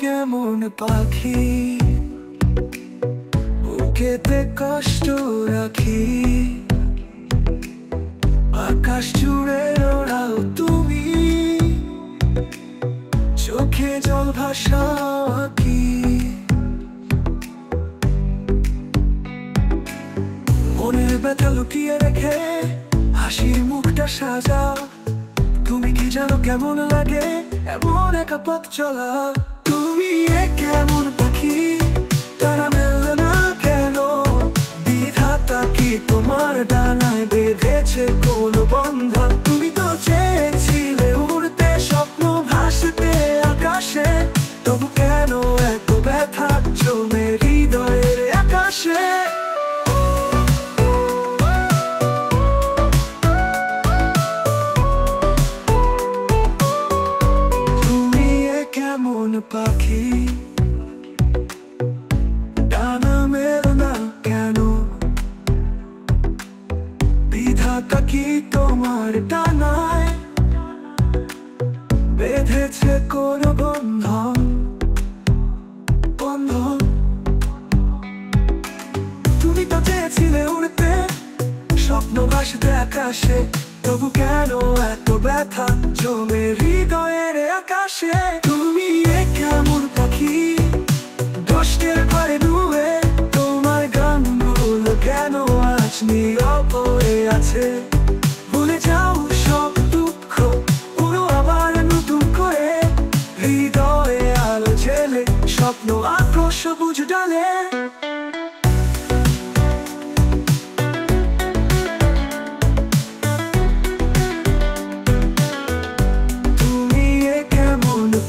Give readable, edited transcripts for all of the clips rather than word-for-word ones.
কেমন পাখি, বুকেতে কষ্ট রাখি, আকাশ জুড়ে ওড়াও তুমি, চোখে জল ভাসাও আঁকি। মনের ব্যথা লুকিয়ে রেখে হাসির মুখটা সাজাও। তুমি কি জানো কেমন লাগে এমন একা পথ চলা? তুমি কেমন পাখি, তারা মেলে না কেন? বিধাতা কি তোমার ডানায় বেঁধেছে কোনো বন্ধন? তুমি তো চেয়েছিলে উড়তে, স্বপ্ন ভাসতে আকাশে, তবু কেন এত ব্যথা জমে হৃদয়ের আকাশে? কেমন পাখি, ডানা মেলে না কেন? বিধাতা কি তোমার ডানায় বেঁধেছে কোনো বন্ধন? বন্ধন। তুমি তো চেয়েছিলে উড়তে, স্বপ্ন ভাসতে আকাশে, তবু কেন এত ব্যথা জমে হৃদয়ের আকাশে? তুমি কেমন পাখি, কষ্টের ঘরে ডুবে, তোমার গানগুলো কেন আজ নীরব হয়ে আছে? ভুলে যাও সব দুঃখ, পুরো আবার নতুন করে, হৃদয়ে আলো জেলে, স্বপ্ন আক্রোশ সবুজ ডালে।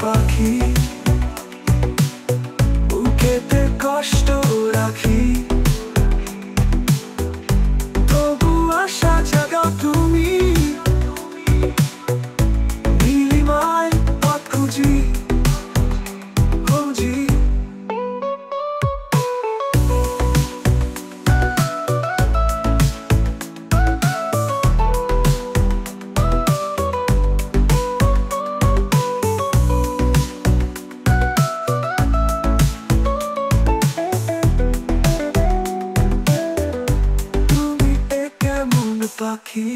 পাখি, বুকেতে কষ্ট রাখি, তবু আশা জাগাও তুমি, নীলিমায় পথ খুঁজি খুঁজি। Pakhí